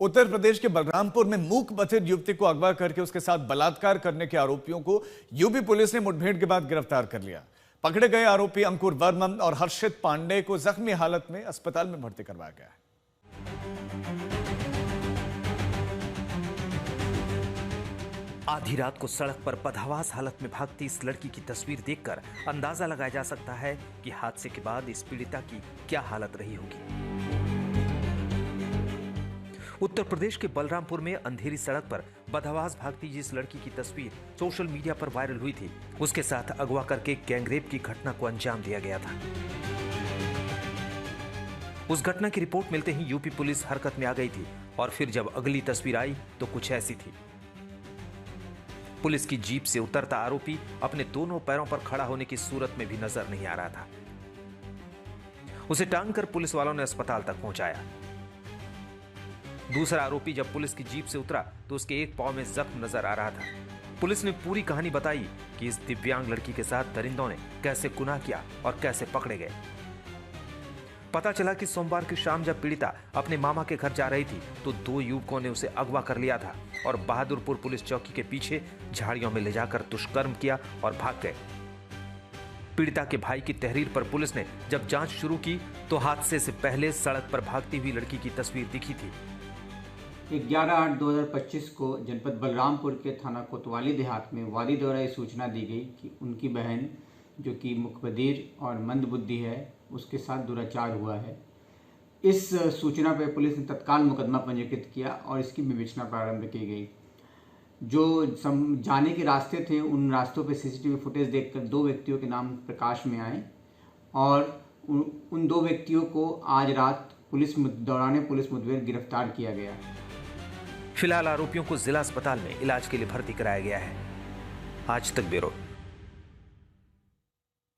उत्तर प्रदेश के बलरामपुर में मूक बधिर युवती को अगवा करके उसके साथ बलात्कार करने के आरोपियों को यूपी पुलिस ने मुठभेड़ के बाद गिरफ्तार कर लिया। पकड़े गए आरोपी अंकुर वर्मन और हर्षित पांडे को जख्मी हालत में अस्पताल में भर्ती करवाया गया है। आधी रात को सड़क पर बदहवास हालत में भागती इस लड़की की तस्वीर देखकर अंदाजा लगाया जा सकता है कि हादसे के बाद इस पीड़िता की क्या हालत रही होगी। उत्तर प्रदेश के बलरामपुर में अंधेरी सड़क पर बदहवास भागती जिस लड़की की तस्वीर सोशल मीडिया पर वायरल हुई थी, उसके साथ अगवा करके गैंगरेप की घटना को अंजाम दिया गया था। उस घटना की रिपोर्ट मिलते ही यूपी पुलिस हरकत में आ गई थी और फिर जब अगली तस्वीर आई तो कुछ ऐसी थी। पुलिस की जीप से उतरता आरोपी अपने दोनों पैरों पर खड़ा होने की सूरत में भी नजर नहीं आ रहा था। उसे टांग कर पुलिस वालों ने अस्पताल तक पहुंचाया। दूसरा आरोपी जब पुलिस की जीप से उतरा तो उसके एक पांव में जख्म नजर आ रहा था। पुलिस ने पूरी कहानी बताई कि इस दिव्यांग लड़की के साथ दरिंदों ने कैसे गुनाह किया और कैसे पकड़े गए। पता चला कि सोमवार की शाम जब पीड़िता अपने मामा के घर जा रही थी तो दो युवकों ने उसे अगवा कर लिया था और बहादुरपुर पुलिस चौकी के पीछे झाड़ियों में ले जाकर दुष्कर्म किया और भाग गए। पीड़िता के भाई की तहरीर पर पुलिस ने जब जांच शुरू की तो हादसे से पहले सड़क पर भागती हुई लड़की की तस्वीर दिखी थी। 11/8/2025 को जनपद बलरामपुर के थाना कोतवाली देहात में वादी द्वारा ये सूचना दी गई कि उनकी बहन जो कि मुखबधिर और मंदबुद्धि है उसके साथ दुराचार हुआ है। इस सूचना पर पुलिस ने तत्काल मुकदमा पंजीकृत किया और इसकी विवेचना प्रारंभ की गई। जो जाने के रास्ते थे उन रास्तों पर सीसीटीवी फुटेज देखकर दो व्यक्तियों के नाम प्रकाश में आए और उन दो व्यक्तियों को आज रात दौरान पुलिस मुठभेड़ गिरफ्तार किया गया। फिलहाल आरोपियों को जिला अस्पताल में इलाज के लिए भर्ती कराया गया है। आज तक ब्यूरो।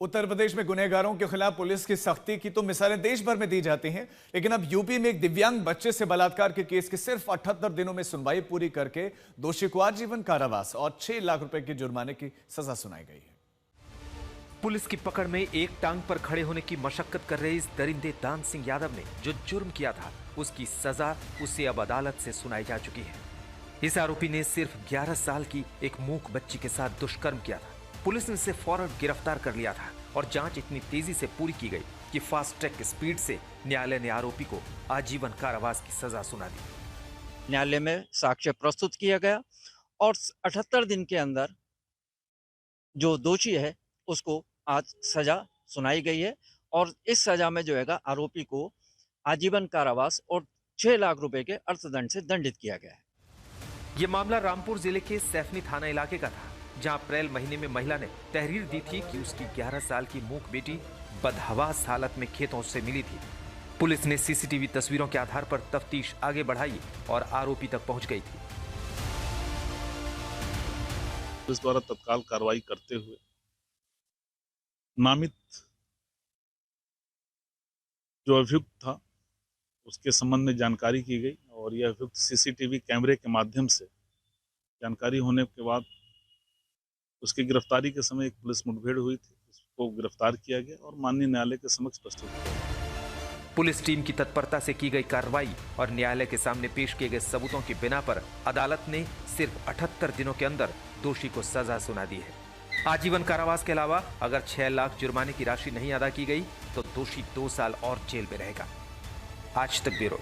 उत्तर प्रदेश में गुनहगारों के खिलाफ पुलिस की सख्ती की तो मिसालें देश भर में दी जाती हैं, लेकिन अब यूपी में एक दिव्यांग बच्चे से बलात्कार के केस की सिर्फ 78 दिनों में सुनवाई पूरी करके दोषी को आजीवन कारावास और 6 लाख रुपए के जुर्माने की सजा सुनाई गई है। पुलिस की पकड़ में एक टांग पर खड़े होने की मशक्कत कर रहे इस दरिंदे दान सिंह यादव ने जो जुर्म किया था उसकी सजा उसे अब अदालत से सुनाई जा चुकी है। इस आरोपी ने सिर्फ 11 साल की एक मूक बच्ची के साथ दुष्कर्म किया था। पुलिस ने इसे फौरन गिरफ्तार कर लिया था और जांच इतनी तेजी से पूरी की गई कि फास्ट ट्रैक स्पीड से न्यायालय ने आरोपी को आजीवन कारावास की सजा सुना दी। न्यायालय में साक्ष्य प्रस्तुत किया गया और 78 दिन के अंदर जो दोषी है उसको आज सजा सुनाई गई है और इस सजा में जो है आरोपी को आजीवन कारावास और 6 लाख रुपए के अर्थदंड से दंडित किया गया है। यह मामला रामपुर जिले के सैफनी थाना इलाके का था, जहां अप्रैल महीने में महिला ने तहरीर दी थी कि उसकी 11 साल की मूक बेटी बदहवास हालत में खेतों से मिली थी। पुलिस ने सीसीटीवी तस्वीरों के आधार पर तफ्तीश आगे बढ़ाई और आरोपी तक पहुंच गई थी। पुलिस द्वारा तत्काल कार्रवाई करते हुए नामित जो अभियुक्त था उसके संबंध में जानकारी की गई और यह अभियुक्त सीसीटीवी कैमरे के माध्यम से जानकारी होने के बाद उसकी गिरफ्तारी के समय एक पुलिस मुठभेड़ हुई थी, उसको गिरफ्तार किया गया और माननीय न्यायालय के समक्ष प्रस्तुत किया। पुलिस टीम की तत्परता से की गई कार्रवाई और न्यायालय के सामने पेश किए गए सबूतों की बिना पर अदालत ने सिर्फ 78 दिनों के अंदर दोषी को सजा सुना दी है। आजीवन कारावास के अलावा अगर 6 लाख जुर्माने की राशि नहीं अदा की गई तो दोषी 2 साल और जेल में रहेगा। आज तक ब्यूरो।